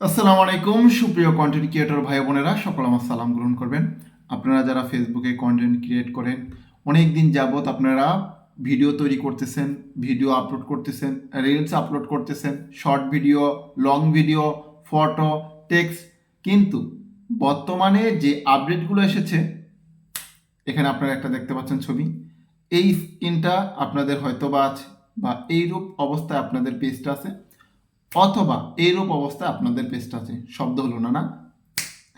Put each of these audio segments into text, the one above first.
আসসালামু আলাইকুম সুপ্রিয় কন্টেন্ট ক্রিয়েটর ভাই বোনেরা, সকল আমার সালাম গ্রহণ করবেন। আপনারা যারা ফেসবুকে কন্টেন্ট ক্রিয়েট করেন, অনেক দিন যাবত আপনারা ভিডিও তৈরি করতেছেন, ভিডিও আপলোড করতেছেন, রিলস আপলোড করতেছেন, short video, long video, photo, text, কিন্তু বর্তমানে যে আপডেটগুলো এসেছে, এখানে আপনারা একটা দেখতে পাচ্ছেন ছবি, এই স্ক্রিনটা আপনাদের হয়তো বা আছে, বা এইরূপ অবস্থায় আপনাদের পেজটা আছে, অথবা এইরূপ অবস্থায় আপনাদের পেজটা আছে। শব্দ হলো না, না?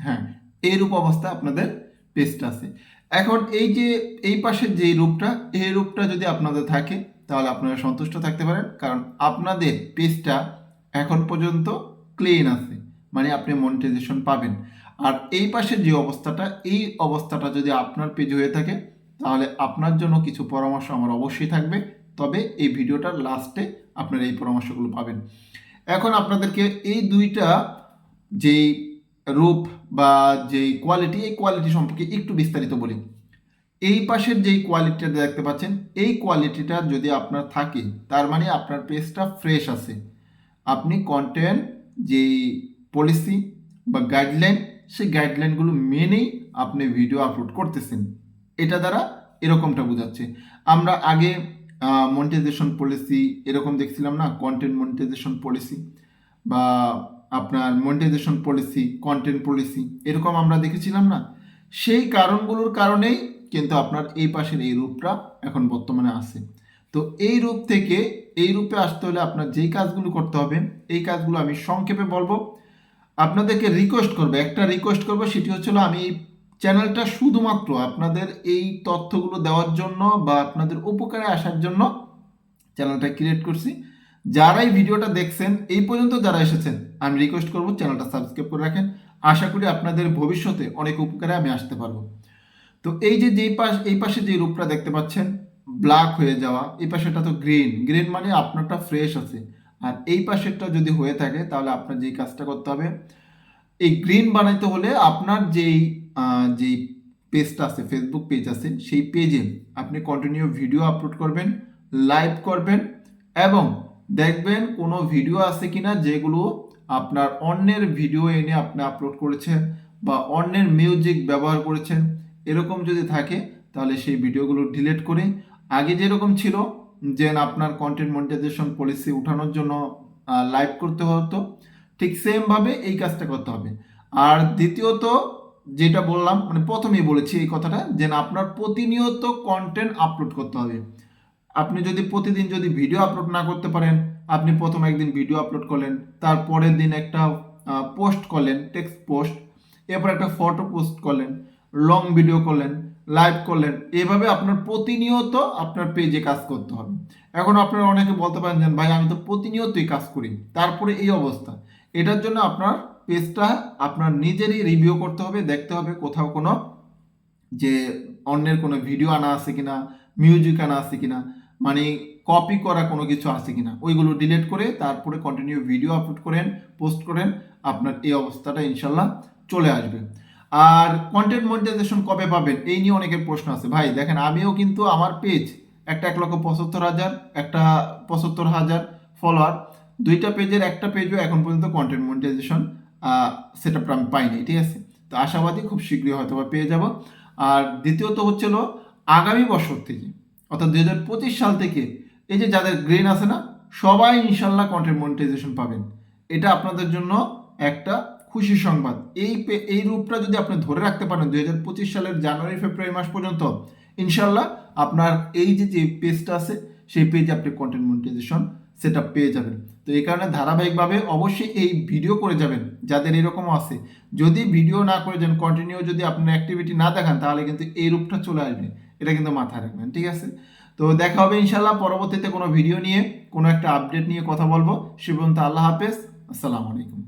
হ্যাঁ, এইরূপ অবস্থায় আপনাদের পেজটা আছে। এখন এই যে এই পাশের যে রূপটা, এই রূপটা যদি আপনাদের থাকে তাহলে আপনারা সন্তুষ্ট থাকতে পারেন, কারণ আপনাদের পেজটা এখন পর্যন্ত ক্লিন আছে, মানে আপনি মনিটাইজেশন পাবেন। আর এই পাশের যে অবস্থাটা, এই অবস্থাটা যদি আপনার পেজ হয়ে থাকে তাহলে আপনার জন্য কিছু পরামর্শ আমার অবশ্যই থাকবে, তবে এই ভিডিওটার লাস্টে আপনারা এই পরামর্শগুলো পাবেন। এখন আপনাদেরকে এই দুইটা যেই রূপ বা যেই কোয়ালিটি, এই কোয়ালিটি সম্পর্কে একটু বিস্তারিত বলি। এই পাশের যেই কোয়ালিটিটা দেখতে পাচ্ছেন, এই কোয়ালিটিটা যদি আপনার থাকে তার মানে আপনার পেজটা ফ্রেশ আছে। আপনি কন্টেন্ট যেই পলিসি বা গাইডলাইন, সেই গাইডলাইনগুলো মেনেই আপনি ভিডিও আপলোড করতেছেন। এটা দ্বারা এরকমটা বোঝাচ্ছে। আমরা আগে মনিটাইজেশন পলিসি এরকম দেখছিলাম না, কন্টেন্ট মনিটাইজেশন পলিসি বা আপনার মনিটাইজেশন পলিসি, কন্টেন্ট পলিসি, এরকম আমরা দেখেছিলাম না? সেই কারণগুলোর কারণেই কিন্তু আপনার এই পাশের এই রূপটা এখন বর্তমানে আছে। তো এই রূপ থেকে এই রূপে আসতে হলে আপনার যেই কাজগুলো করতে হবে, এই কাজগুলো আমি সংক্ষেপে বলবো। আপনাদেরকে রিকোয়েস্ট করবো, একটা রিকোয়েস্ট করবো, সেটি হচ্ছিল আমি এই চ্যানেলটা শুধুমাত্র আপনাদের এই তথ্যগুলো দেওয়ার জন্য বা আপনাদের উপকারে আসার জন্য চ্যানেলটা ক্রিয়েট করছি। যারা এই ভিডিওটা দেখছেন, এই পর্যন্ত যারা এসেছেন, আমি রিকোয়েস্ট করবো চ্যানেলটা সাবস্ক্রাইব করে রাখেন। আশা করি আপনাদের ভবিষ্যতে অনেক উপকারে আমি আসতে পারবো। তো এই যে এই পাশে যে রূপটা দেখতে পাচ্ছেন, ব্ল্যাক হয়ে যাওয়া, এই পাশেটা তো গ্রিন, গ্রিন মানে আপনারটা ফ্রেশ আছে। আর এই পাশেরটা যদি হয়ে থাকে তাহলে আপনার যেই কাজটা করতে হবে, এই গ্রিন বানাইতে হলে আপনার যেই পেজটা আছে, ফেসবুক পেজ আছে, সেই পেজে আপনি কন্টিনিউ ভিডিও আপলোড করবেন, লাইভ করবেন, এবং দেখবেন কোনো ভিডিও আছে কিনা যেগুলো আপনার অন্যের ভিডিও এনে আপনি আপলোড করেছেন বা অন্যের মিউজিক ব্যবহার করেছেন। এরকম যদি থাকে তাহলে সেই ভিডিওগুলো ডিলিট করে আগে যেরকম ছিল, যে আপনার কন্টেন্ট মনিটাইজেশন পলিসি উঠানোর জন্য লাইভ করতে হতো, ঠিক সেমভাবে এই কাজটা করতে হবে। আর দ্বিতীয়ত যেটা বললাম, মানে প্রথমেই বলেছি এই কথাটা, যে আপনার প্রতিনিয়ত কন্টেন্ট আপলোড করতে হবে। আপনি যদি প্রতিদিন যদি ভিডিও আপলোড না করতে পারেন, আপনি প্রথম একদিন ভিডিও আপলোড করলেন, তারপরের দিন একটা পোস্ট করলেন, টেক্সট পোস্ট, এরপর একটা ফটো পোস্ট করলেন, লং ভিডিও করলেন, লাইভ করলেন, এভাবে আপনার প্রতিনিয়ত আপনার পেজে কাজ করতে হবে। এখন আপনারা অনেকে বলতে পারেন যে ভাই আমি তো প্রতিনিয়তই কাজ করি, তারপরে এই অবস্থা। এটার জন্য আপনার পেজটা আপনার নিজেরই রিভিউ করতে হবে, দেখতে হবে কোথাও কোনো যে অন্যের কোনো ভিডিও আনা আছে কিনা, মিউজিক আনা আছে কিনা, মানে কপি করা কোনো কিছু আছে কিনা, ওইগুলো ডিলিট করে তারপরে কন্টিনিউ ভিডিও আপলোড করেন, পোস্ট করেন, আপনার এই অবস্থাটা ইনশাল্লাহ চলে আসবে। আর কন্টেন্ট মনিটাইজেশন কবে পাবেন এই নিয়ে অনেকের প্রশ্ন আছে। ভাই দেখেন, আমিও কিন্তু আমার পেজ একটা 1,75,000, একটা 75,000 ফলোয়ার, দুইটা পেজের একটা পেজও এখন পর্যন্ত কন্টেন্ট মনিটাইজেশন সেট আপটা আমি পাইনি, ঠিক আছে? তো আশাবাদী খুব শীঘ্রই হয়তো বা পেয়ে যাব। আর দ্বিতীয়ত হচ্ছিল আগামী বছর থেকে, অর্থাৎ 2025 সাল থেকে, এই যে যাদের গ্রেন আছে না, সবাই ইনশাল্লাহ কন্টেন্ট মনিটাইজেশন পাবেন। এটা আপনাদের জন্য একটা খুশি সংবাদ। এই রূপটা যদি আপনি ধরে রাখতে পারেন 2025 সালের জানুয়ারি ফেব্রুয়ারি মাস পর্যন্ত, ইনশাল্লাহ আপনার এই যে পেজটা আছে, সেই পেজে আপনি কন্টেন্ট মনিটাইজেশন সেটা পেয়ে যাবেন। তো এই কারণে ধারাবাহিকভাবে অবশ্যই এই ভিডিও করে যাবেন যাদের এরকমও আছে। যদি ভিডিও না করে যান, কন্টিনিউ যদি আপনার অ্যাক্টিভিটি না দেখান, তাহলে কিন্তু এই রূপটা চলে আসবে। এটা কিন্তু মাথায় রাখবেন, ঠিক আছে? তো দেখা হবে ইনশাল্লাহ পরবর্তীতে কোনো ভিডিও নিয়ে, কোনো একটা আপডেট নিয়ে কথা বলবো। সে পর্যন্ত আল্লাহ হাফেজ, আসসালামু আলাইকুম।